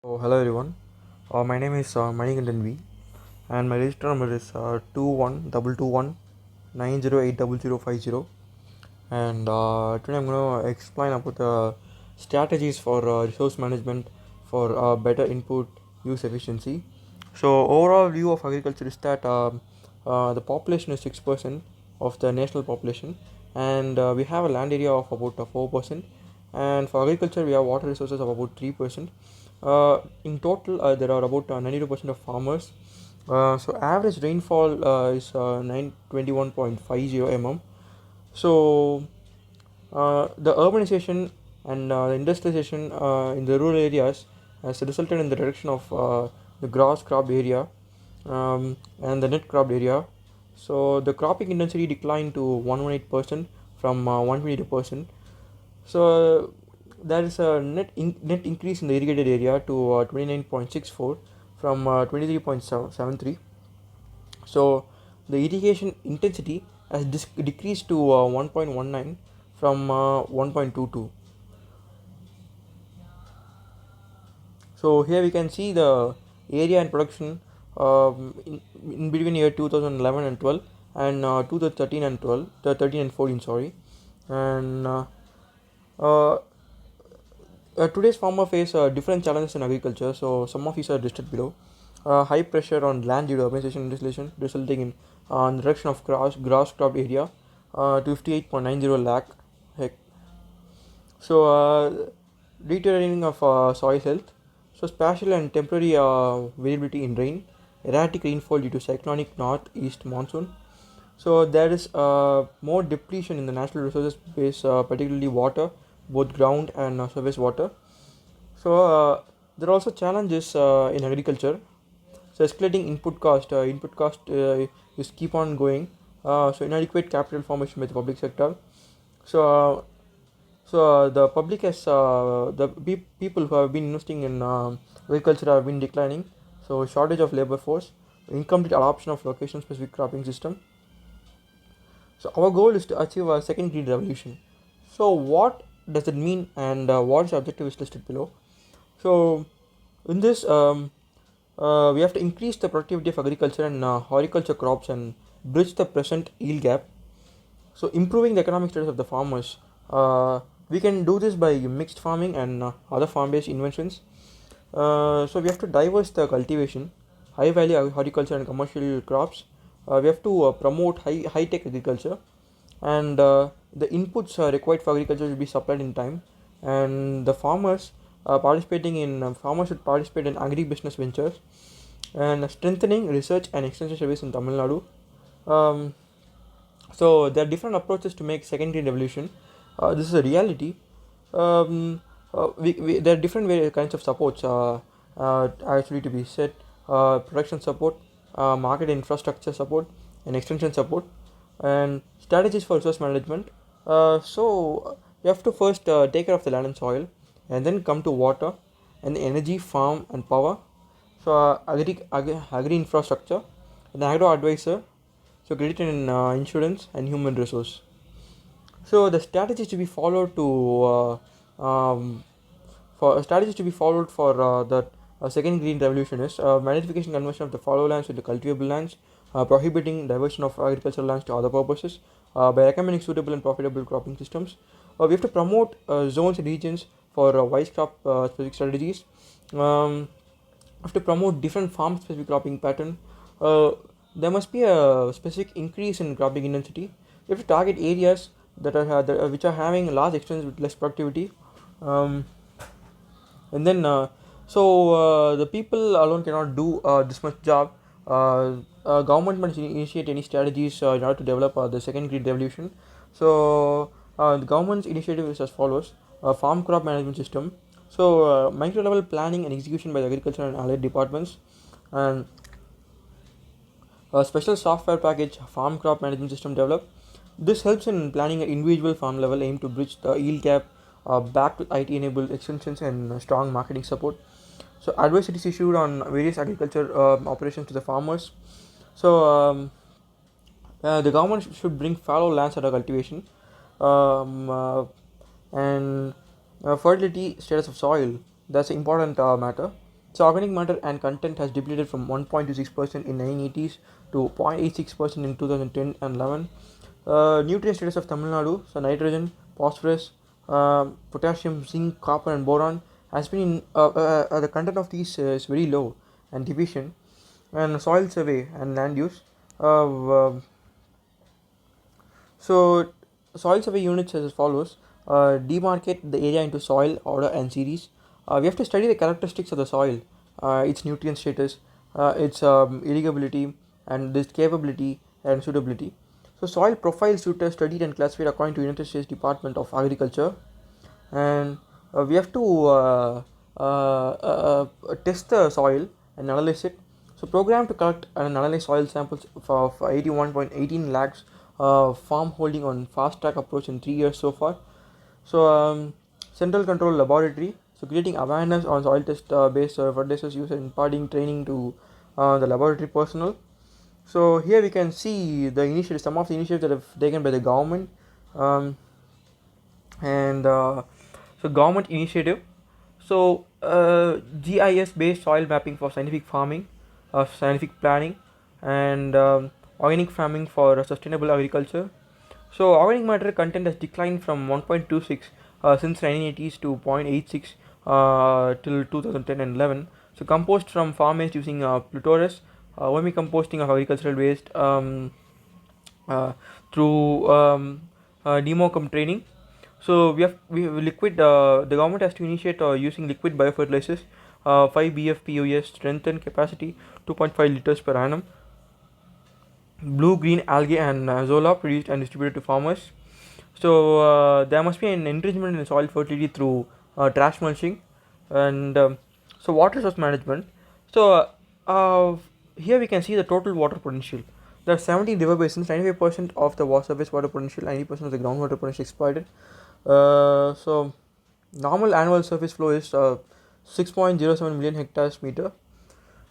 Hello everyone. My name is Manikandan V, and my register number is 212219080050. And today I'm going to explain about the strategies for resource management for better input use efficiency. So overall view of agriculture is that the population is 6% of the national population, and we have a land area of about 4%, and for agriculture we have water resources of about 3%. In total, there are about 92% of farmers. So average rainfall is 921.50 mm. So the urbanization and the industrialization in the rural areas has resulted in the reduction of the gross crop area and the net crop area. So the cropping intensity declined to 118% from 122%. So there is a net increase in the irrigated area to 29.64 from 23.73. So the irrigation intensity has decreased to 1.19 from 1.22. So here we can see the area and production in between year 2011 and 12 and 2013 and 12, the 13 and 14, sorry. And uh, today's farmer face different challenges in agriculture. So some of these are listed below. High pressure on land due to urbanization and industrialization, resulting in reduction of grass crop area to 58.90 lakh hect. So deteriorating of soil health. So spatial and temporary variability in rain, erratic rainfall due to cyclonic northeast monsoon. So there is more depletion in the natural resources base, particularly water, both ground and surface water. So there are also challenges in agriculture. So escalating input cost is keep on going. So inadequate capital formation by the public sector. So the public has people who have been investing in agriculture have been declining. So shortage of labor force, incomplete adoption of location specific cropping system. So our goal is to achieve a second green revolution. So what does it mean, and what is the objective is listed below. So in this, we have to increase the productivity of agriculture and horticulture crops and bridge the present yield gap. So improving the economic status of the farmers. We can do this by mixed farming and other farm-based inventions. So we have to diverse the cultivation, high value horticulture and commercial crops. We have to promote high tech agriculture, and the inputs required for agriculture will be supplied in time. And the farmers should participate in agri-business ventures and strengthening research and extension service in Tamil Nadu. Um, so there are different approaches to make second green revolution. This is a reality. There are different kinds of supports actually to be set. Production support, market infrastructure support, and extension support, and strategies for resource management. So you have to first take care of the land and soil, and then come to water and the energy, farm and power. So agri infrastructure, an agro advisor, so credit and insurance and human resource. So the strategies to be followed to for strategies to be followed for the second green revolution is magnification conversion of the fallow lands into cultivable lands, prohibiting diversion of agricultural lands to other purposes by recommending suitable and profitable cropping systems. We have to promote zones and regions for wise crop specific strategies. Have to promote different farm specific cropping pattern. Uh, there must be a specific increase in cropping intensity. We have to target areas which are having large extents with less productivity. Um, and then the people alone cannot do this much job. Government must initiate any strategies in order to develop the second green revolution. So the government's initiative is as follows: farm crop management system. So micro level planning and execution by the agriculture and allied departments, and a special software package farm crop management system developed. This helps in planning at individual farm level, aim to bridge the yield gap backed with IT enabled extensions and strong marketing support. So advisories issued on various agriculture operations to the farmers. So the government should bring fallow lands under cultivation, um, and fertility status of soil. That's an important matter. So organic matter and content has depleted from 1.26% in 1980s to 0.86% in 2010 and 11. Nutrient status of Tamil Nadu, so nitrogen, phosphorus, potassium, zinc, copper, and boron has been the content of these is very low and deficient. And soil survey and land use. So soil survey units as follows: demarcate the area into soil, order, and series. We have to study the characteristics of the soil, its nutrient status, its irrigability, and this capability and suitability. So soil profiles are studied and classified according to United States Department of Agriculture, and we have to test the soil and analyze it. So program to collect and analyze soil samples for 81.18 lakhs farm holding on fast track approach in 3 years so far. So central control laboratory, so creating awareness on soil test based fertilizers use and imparting training to the laboratory personnel. So here we can see the initiatives, some of the initiatives that have taken by the government, um, and so government initiative. So GIS based soil mapping for scientific farming, scientific planning, and organic farming for sustainable agriculture. So organic matter content has declined from 1.26 since 1980s to 0.86 till 2010 and 11. So compost from farm waste using Plutorus, vermicomposting of agricultural waste uh, through democom training. So we have liquid. The government has to initiate using liquid biofertilizers, 5 BFPUS strengthen capacity 2.5 liters per annum. Blue green algae and zola produced and distributed to farmers. So there must be an enrichment in soil fertility through trash mulching, and so water resource management. So here we can see the total water potential. There are 17 river basins, 95% of the surface water potential, 90% of the groundwater potential exploited. So normal annual surface flow is 6.07 million hectares meter.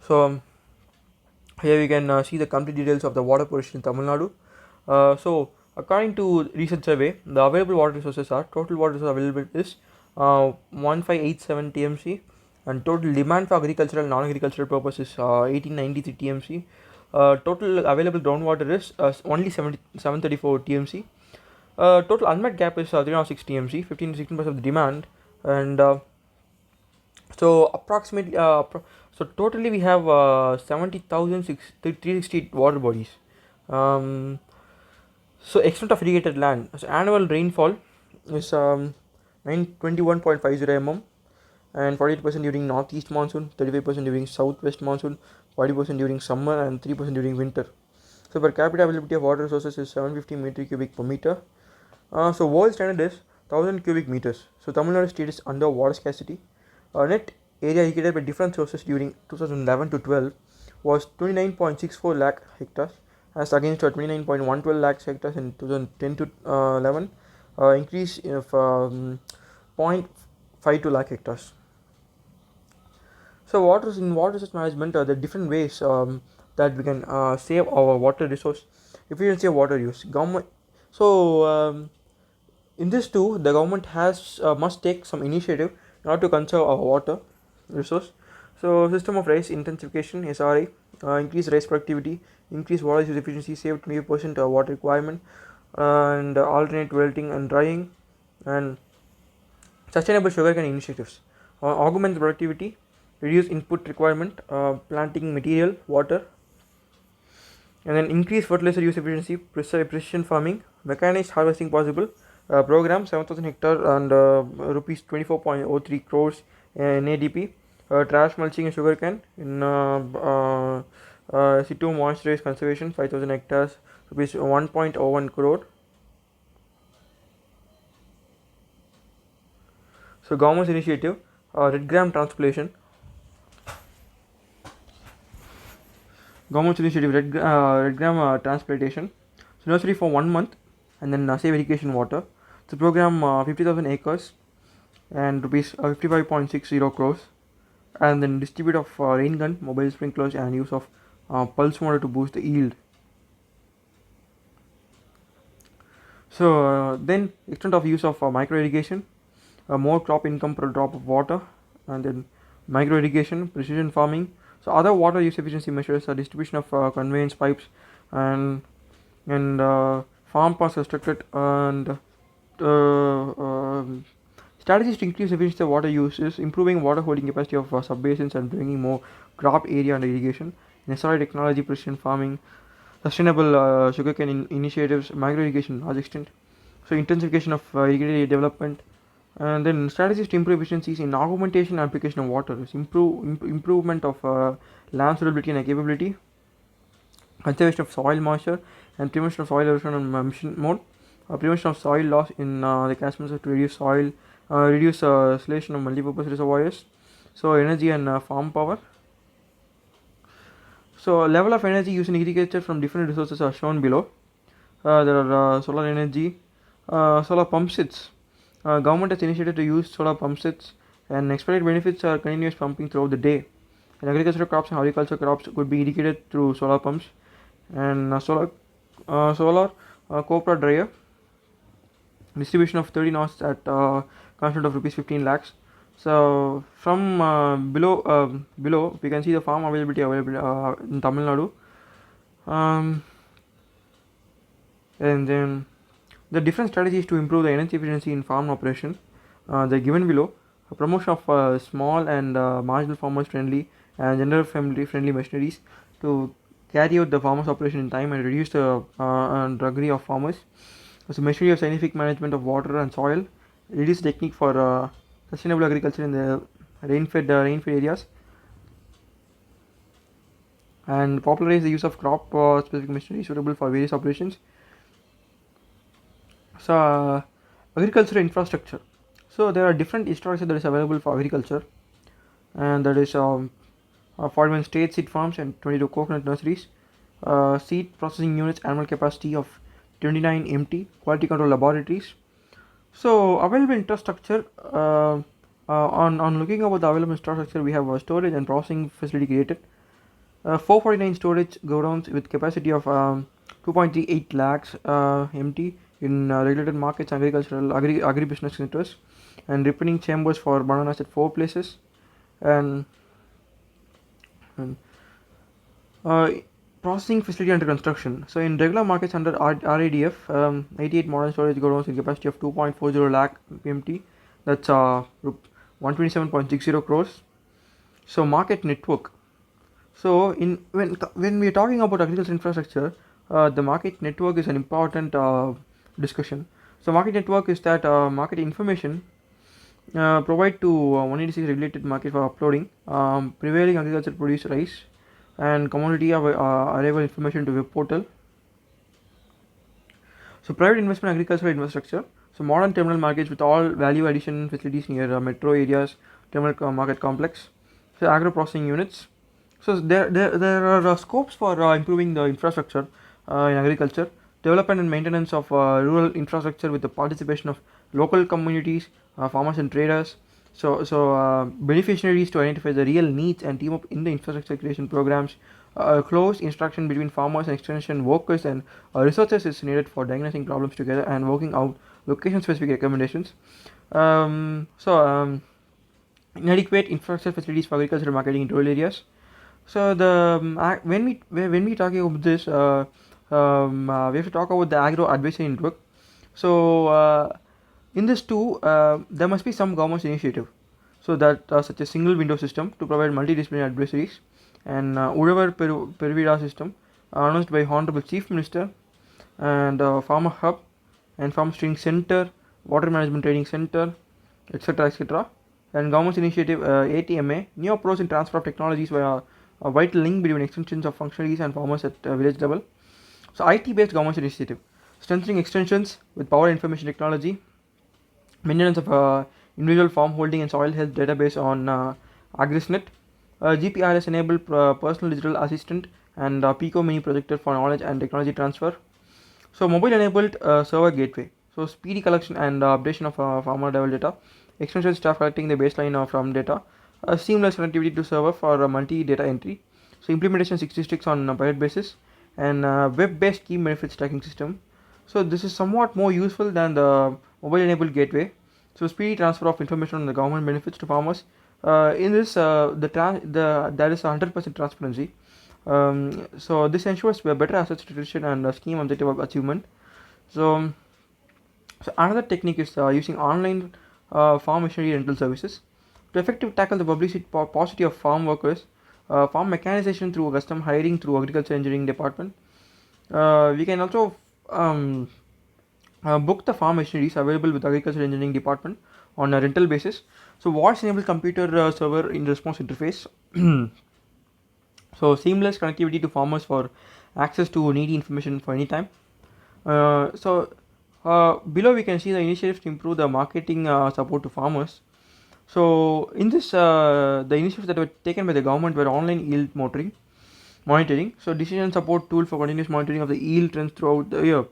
So here we can see the complete details of the water position in Tamil Nadu. So according to recent survey, the available water resources are total water resource available is 1587 TMC, and total demand for agricultural and non-agricultural purposes is 1893 TMC. Total available groundwater is only 734 TMC. Total unmet gap is 306 TMC, 15 to 16% of the demand, and so approximately so totally we have 70,360 water bodies. Um, so extent of irrigated land. So annual rainfall is 921.50 mm, and 48% during northeast monsoon, 35% during southwest monsoon, 40% during summer, and 3% during winter. So per capita availability of water resources is 750 meter cubic per meter. So world standard is 1000 cubic meters. So Tamil Nadu state is under water scarcity. Net area irrigated by different sources during 2011 to 12 was 29.64 lakh hectares, as against 29.112 lakh hectares in 2010 to 11, increase of 0.52 lakh hectares. So water resource management are the different ways that we can save our water resource, efficiency of water use. Government. So in this too, the government has must take some initiative in order to conserve our water resource. So system of rice intensification (SRI), increase rice productivity, increase water use efficiency, save 20% water requirement, and alternate wilting and drying, and sustainable sugarcane initiatives. Augment the productivity, reduce input requirement, planting material, water, and then increase fertilizer use efficiency, precision farming, mechanized harvesting possible. Program 7,000 hectare and rupees 24.03 crores in ADP. Trash mulching and sugarcane in situ moisturized conservation 5,000 hectares, rupees 1.01 crore. So government's initiative, red gram transplantation. Government's initiative, red gram transplantation. So nursery for 1 month, and then save irrigation water. So program 50,000 acres and rupees 55.60 crores, and then distribute of rain gun, mobile sprinklers, and use of pulse motor to boost the yield. So then extent of use of micro irrigation, more crop income per drop of water, and then micro irrigation, precision farming. So other water use efficiency measures are distribution of conveyance pipes and farm paths restricted and strategies to increase efficiency of water use is improving water holding capacity of subbasins and bringing more crop area under irrigation. Necessary technology, precision farming, sustainable sugarcane initiatives, micro irrigation large extent. So intensification of irrigated development, and then strategies to improve efficiencies in augmentation and application of water is improvement of land suitability and capability, conservation of soil moisture, and prevention of soil erosion on mission mode. Prevention of soil loss in the catchments to reduce soil, reduce installation of multipurpose reservoirs. So energy and farm power. So level of energy used in agriculture from different resources are shown below. There are solar energy, solar pump sets. Government has initiated to use solar pump sets, and expected benefits are continuous pumping throughout the day. And agricultural crops and horticultural crops could be irrigated through solar pumps, and solar copra dryer, distribution of 30 knots at constant of rupees 15 lakhs. So from below we can see the farm availability available in Tamil Nadu, and then the different strategies to improve the energy efficiency in farm operation. They're given below. A promotion of small and marginal farmers friendly and gender friendly machineries to carry out the farmers operation in time and reduce the drudgery of farmers. So machinery of scientific management of water and soil, reduce technique for sustainable agriculture in the rain-fed areas, and popularize the use of crop specific machinery suitable for various operations. So agricultural infrastructure. So there are different infrastructure that is available for agriculture, and that is 41 state seed farms and 22 coconut nurseries, seed processing units, annual capacity of 29 MT, quality control laboratories. So available infrastructure, on looking about the available infrastructure, we have a storage and processing facility created, 449 storage godowns with capacity of 2.38 lakhs MT in regulated markets, agricultural agribusiness centers, and ripening chambers for bananas at 4 places, and processing facility under construction. So in regular markets under RADF, 88 modern storage godowns with capacity of 2.40 lakh MT, that's 127.60 crores. So market network. So when we are talking about agriculture infrastructure, the market network is an important discussion. So market network is that market information provide to 186 regulated market for uploading prevailing agriculture produce rice and commodity arrival information to web portal. So private investment agricultural infrastructure. So modern terminal markets with all value addition facilities near metro areas, terminal market complex. So agro processing units. So there are scopes for improving the infrastructure in agriculture, development and maintenance of rural infrastructure with the participation of local communities, farmers and traders. So beneficiaries to identify the real needs and team up in the infrastructure creation programs. Close instruction between farmers and extension workers and researchers is needed for diagnosing problems together and working out location specific recommendations. Inadequate infrastructure facilities for agricultural marketing in rural areas. So when we talking about this, we have to talk about the agro advisory network. So in this too, there must be some government's initiative, so that such a single window system to provide multidisciplinary advisories, and Udavar Pervida system announced by Honorable Chief Minister, and Farmer Hub, and Farmers Training Center, Water Management Training Center, etc. etc. And government's initiative ATMA, new approach in transfer of technologies via a vital link between extensions of functionaries and farmers at village level. So IT-based government initiative, strengthening extensions with power information technology, maintenance of individual farm holding and soil health database on AgrisNet, GPRS enabled personal digital assistant, and Pico mini projector for knowledge and technology transfer. So mobile enabled server gateway, so speedy collection and updation of farmer level data, extension staff collecting the baseline from data, seamless connectivity to server for multi data entry. So implementation 6 districts on a pilot basis, and web-based key benefits tracking system. So this is somewhat more useful than the mobile enabled gateway. So speedy transfer of information on the government benefits to farmers, In this, there is 100% transparency. So this ensures a better asset retention and scheme objective of achievement. So, so another technique is using online farm machinery rental services to effectively tackle the paucity of farm workers, farm mechanization through custom hiring through agriculture engineering department. We can also um, book the farm machineries available with agriculture engineering department on a rental basis. So voice enabled computer server in response interface. So seamless connectivity to farmers for access to needy information for any time. Below we can see the initiatives to improve the marketing support to farmers. So in this, the initiatives that were taken by the government were online yield monitoring. So decision support tool for continuous monitoring of the yield trends throughout the year.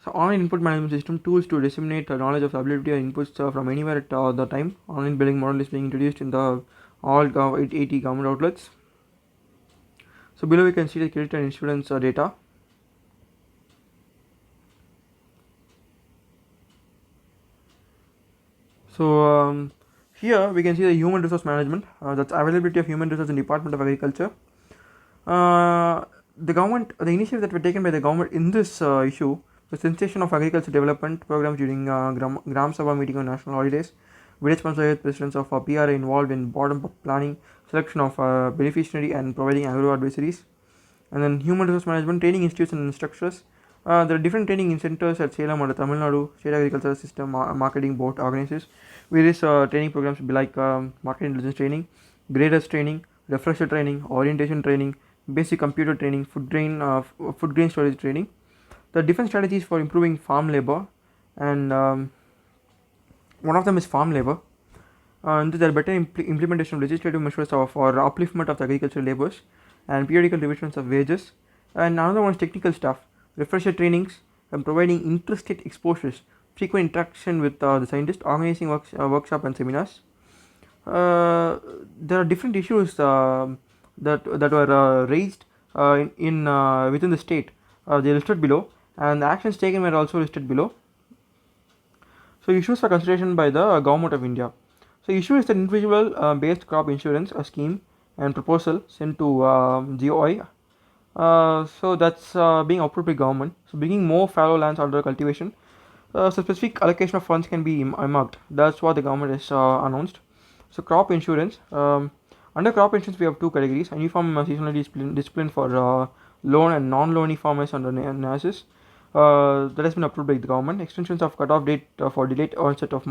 So online input management system tools to disseminate knowledge of availability and inputs from anywhere at the time. Online billing model is being introduced in the all 80 government outlets. So below we can see the credit and insurance data. So here we can see the human resource management. That's availability of human resource in Department of Agriculture. The initiatives that were taken by the government in this issue, the sensation of agriculture development programs during Gram Sabha meeting on national holidays, village panchayat presidents of PRA involved in bottom-up planning, selection of beneficiary and providing agro advisories, and then human resource management training institutes and instructors. There are different training centers at Salem and Tamil Nadu State Agricultural System Marketing Board organizes various training programs be like market intelligence training, graders training, refresher training, orientation training, basic computer training, food grain storage training. The different strategies for improving farm labor, and one of them is farm labor. And there are better implementation of legislative measures for upliftment of the agricultural labours and periodical revisions of wages. And another one is technical staff, refresher trainings, and providing interstate exposures, frequent interaction with the scientists, organizing workshop and seminars. There are different issues that were raised within the state. They are listed below, and the actions taken were also listed below. So issues for consideration by the government of India. So issue is the individual based crop insurance scheme and proposal sent to GOI. So that's being approved by government. So bringing more fallow lands under cultivation. So specific allocation of funds can be earmarked. That's what the government has announced. So crop insurance. Under crop insurance we have two categories: uniform seasonal discipline for loan and non-loany farmers under NASIS. That has been approved by the government. Extensions of cut-off date for delayed onset of